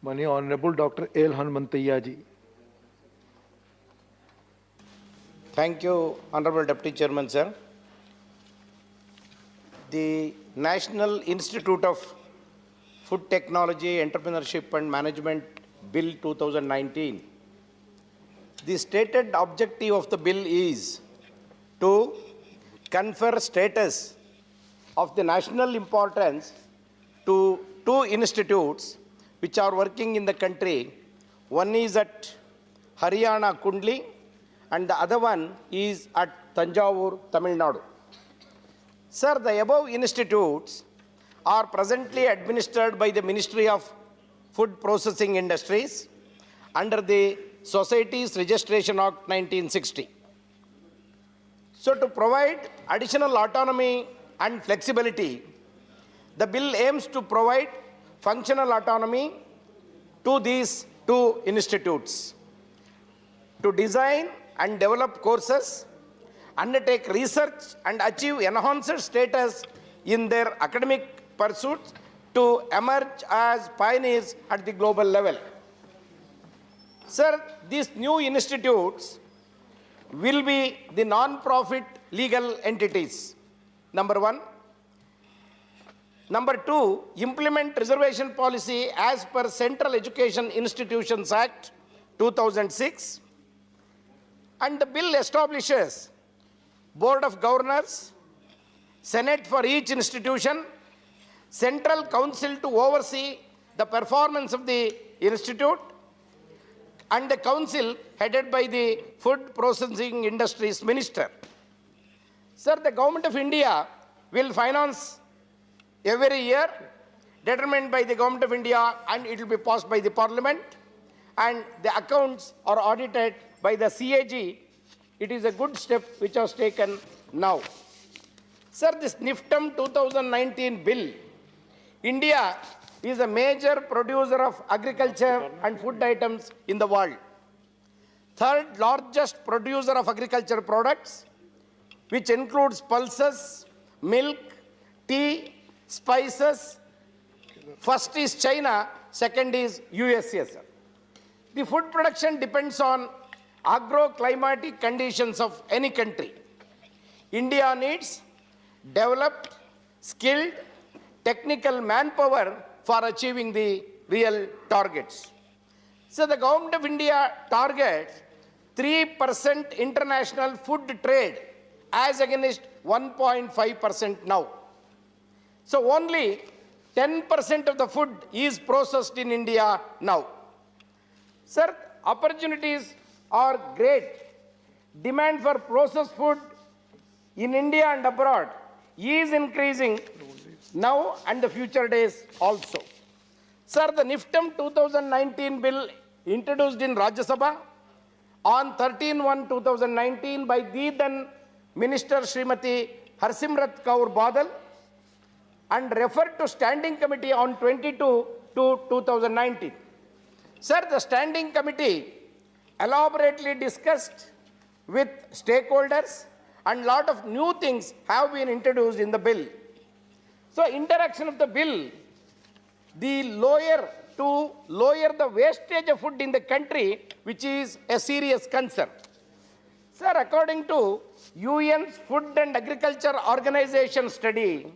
Many Honorable Dr. L. Hanmantaya ji. Thank you, Honorable Deputy Chairman, sir. The National Institute of Food Technology, Entrepreneurship and Management Bill 2019. The stated objective of the bill is to confer status of the national importance to two institutes which are working in the country. One is at Haryana, Kundli, and the other one is at Tanjavur, Tamil Nadu. Sir, the above institutes are presently administered by the Ministry of Food Processing Industries under the Societies Registration Act 1960. So, to provide additional autonomy and flexibility, the bill aims to provide functional autonomy to these two institutes to design and develop courses, undertake research and achieve enhanced status in their academic pursuits to emerge as pioneers at the global level. Sir, these new institutes will be the non-profit legal entities, number one. Number two, implement reservation policy as per Central Education Institutions Act 2006. And the bill establishes Board of Governors, Senate for each institution, Central Council to oversee the performance of the institute, and the council headed by the Food Processing Industries Minister. Sir, the Government of India will finance every year, determined by the Government of India, and it will be passed by the Parliament, and the accounts are audited by the CAG. It is a good step which was taken now. Sir, this NIFTAM 2019 bill, India is a major producer of agriculture and food items in the world. Third largest producer of agriculture products, which includes pulses, milk, tea, spices. First is China, second is USA, sir. The food production depends on agroclimatic conditions of any country. India needs developed, skilled, technical manpower for achieving the real targets. So the Government of India targets 3% international food trade as against 1.5% now. So only 10% of the food is processed in India now. Sir, opportunities are great. Demand for processed food in India and abroad is increasing now and the future days also. Sir, the NIFTAM 2019 bill introduced in Rajya Sabha on 13/1/2019 by the then Minister Srimati Harsimrat Kaur Badal and referred to Standing Committee on 22/2019. Sir, the Standing Committee elaborately discussed with stakeholders and lot of new things have been introduced in the bill. So, interaction of the bill, to lower the wastage of food in the country, which is a serious concern. Sir, according to UN's Food and Agriculture Organization study,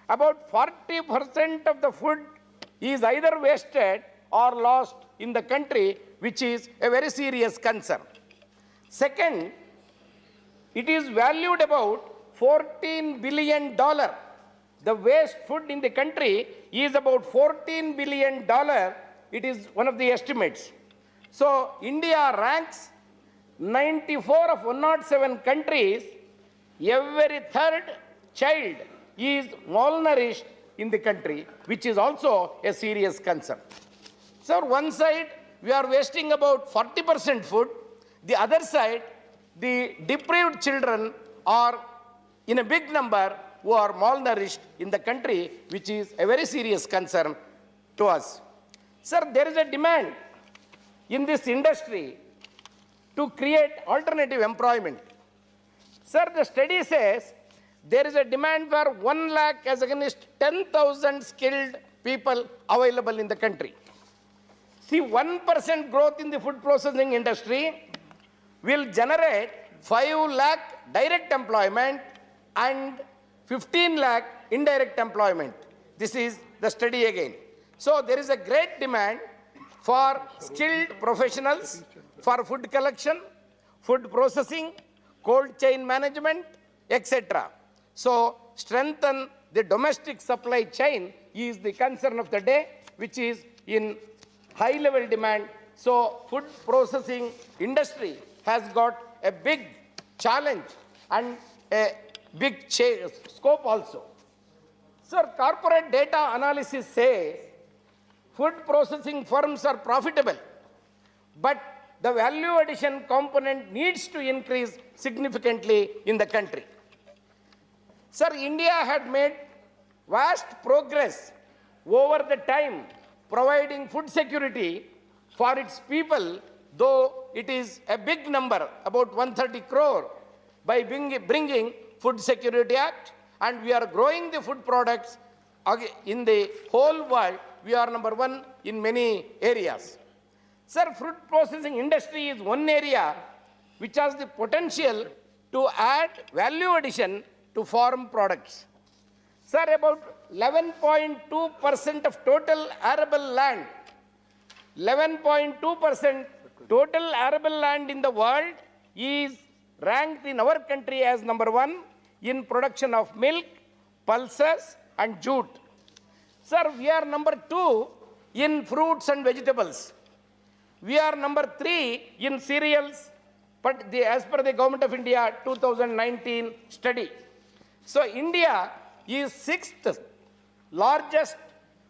about 40% of the food is either wasted or lost in the country, which is a very serious concern. Second, it is valued about $14 billion. The waste food in the country is about $14 billion. It is one of the estimates. So, India ranks 94 of 107 countries. Every third child is malnourished in the country, which is also a serious concern. So, one side, we are wasting about 40% food. The other side, the deprived children are in a big number who are malnourished in the country, which is a very serious concern to us. Sir, there is a demand in this industry to create alternative employment. Sir, the study says there is a demand for 1 lakh as against 10,000 skilled people available in the country. See, 1% growth in the food processing industry will generate 5 lakh direct employment and 15 lakh indirect employment. This is the study again. So there is a great demand for skilled professionals for food collection, food processing, cold chain management, etc. So strengthen the domestic supply chain is the concern of the day, which is in high level demand. So food processing industry has got a big challenge and a big scope also. Sir, corporate data analysis says food processing firms are profitable, but the value addition component needs to increase significantly in the country. Sir, India had made vast progress over the time providing food security for its people, though it is a big number, about 130 crore, by bringing Food Security Act, and we are growing the food products in the whole world. We are number one in many areas. Sir, food processing industry is one area which has the potential to add value addition to farm products. Sir, about 11.2% of total arable land, 11.2% total arable land in the world is ranked in our country as number one in production of milk, pulses and jute. Sir, we are number 2 in fruits and vegetables. We are number 3 in cereals, but as per the Government of India 2019 study. So India is 6th largest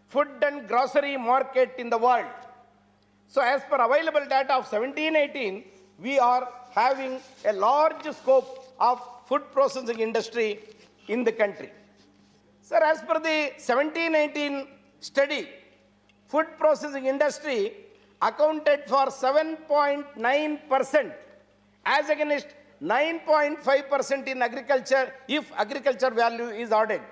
food and grocery market in the world. So as per available data of 17-18, we are having a large scope of food processing industry in the country. Sir, as per the 17-18 study, food processing industry accounted for 7.9% as against 9.5% in agriculture if agriculture value is added.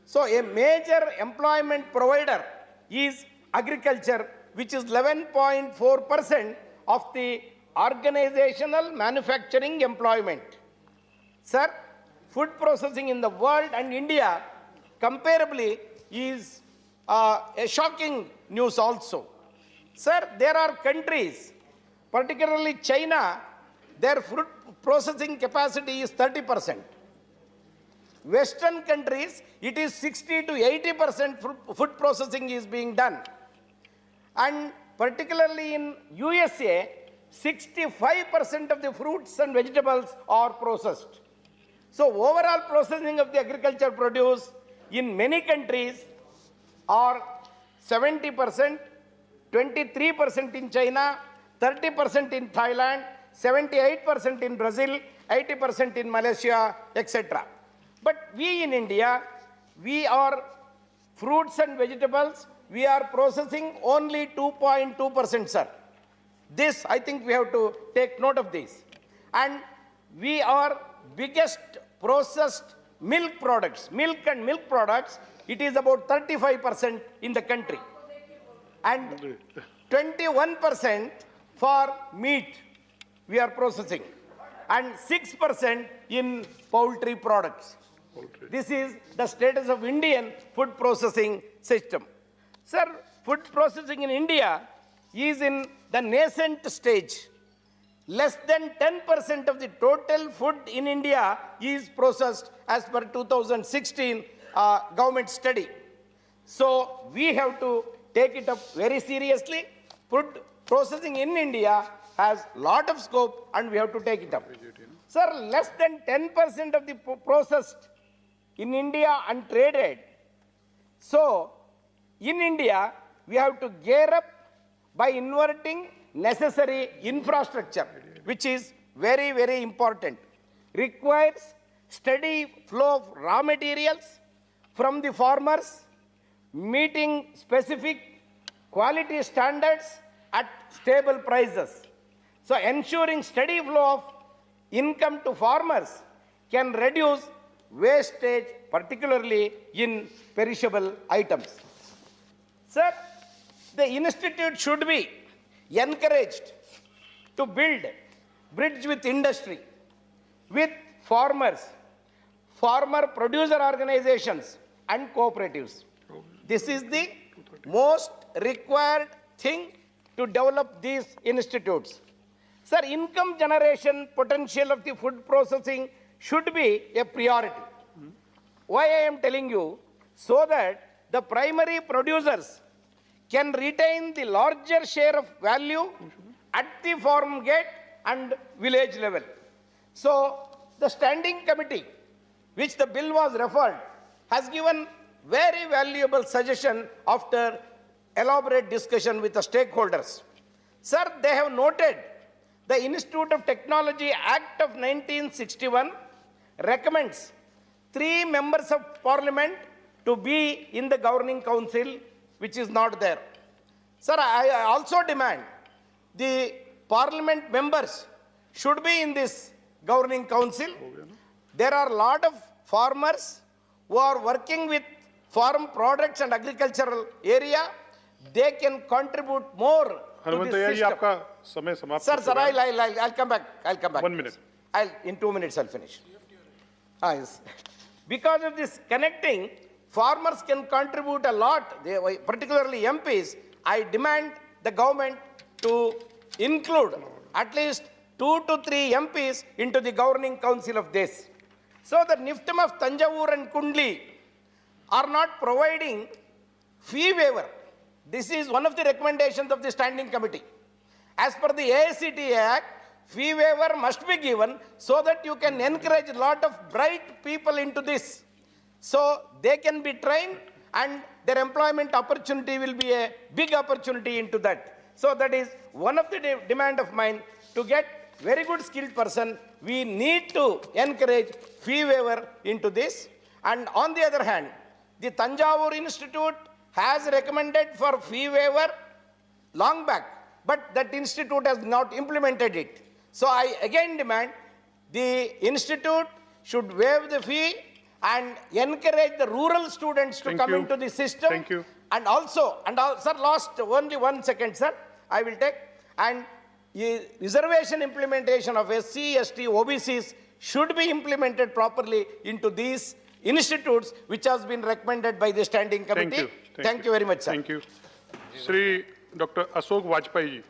So a major employment provider is agriculture, which is 11.4% of the organizational manufacturing employment. Sir, food processing in the world and India comparably is a shocking news also. Sir, there are countries, particularly China, their food processing capacity is 30%. Western countries, it is 60 to 80% food processing is being done. And particularly in USA, 65% of the fruits and vegetables are processed. So overall processing of the agriculture produce in many countries are 70%, 23% in China, 30% in Thailand, 78% in Brazil, 80% in Malaysia, etc. But we in India, we are fruits and vegetables, we are processing only 2.2%, sir. This, I think we have to take note of this. And we are biggest processed milk products, milk and milk products, it is about 35% in the country. And 21% for meat we are processing, and 6% in poultry products. This is the status of Indian food processing system. Sir, food processing in India is in the nascent stage. Less than 10% of the total food in India is processed as per 2016 government study. So we have to take it up very seriously. Food processing in India has lot of scope and we have to take it up. Sir, less than 10% of the processed in India untraded. So in India, we have to gear up by inverting necessary infrastructure, which is very, very important. Requires steady flow of raw materials from the farmers, meeting specific quality standards at stable prices. So ensuring steady flow of income to farmers can reduce wastage, particularly in perishable items. Sir, the institute should be encouraged to build bridge with industry, with farmers, farmer producer organizations and cooperatives. This is the most required thing to develop these institutes. Sir, income generation potential of the food processing should be a priority. Why I am telling you? So that the primary producers can retain the larger share of value at the farm gate and village level. So the standing committee, which the bill was referred, has given very valuable suggestion after elaborate discussion with the stakeholders. Sir, they have noted the Institute of Technology Act of 1961 recommends 3 members of parliament to be in the governing council, which is not there. Sir, I also demand the parliament members should be in this governing council. There are a lot of farmers who are working with farm products and agricultural area. They can contribute more to Hanumanthaiah this ji system. आपका समय समाप्त Sir, हो sir, चुका है। I'll come back. I'll come back. 1 minute. In 2 minutes, I'll finish. Yes. Because of this connecting, farmers can contribute a lot, particularly MPs. I demand the government to include at least 2 to 3 MPs into the governing council of this. So the NIFTM of Tanjavur and Kundli are not providing fee waiver. This is one of the recommendations of the standing committee. As per the AICTE Act, fee waiver must be given so that you can encourage a lot of bright people into this. So they can be trained and their employment opportunity will be a big opportunity into that. So that is one of the demand of mine to get very good skilled person. We need to encourage fee waiver into this. And on the other hand, the Tanjavur Institute has recommended for fee waiver long back, but that institute has not implemented it. So I again demand the institute should waive the fee and encourage the rural students to Thank come you. into the system. Thank you. And also, sir, last only 1 second, sir, I will take. And reservation implementation of SC, ST, OBCs should be implemented properly into these institutes, which has been recommended by the standing committee. Thank you. Thank you very much, sir. Thank you. Shri Dr. Ashok Vajpayee ji.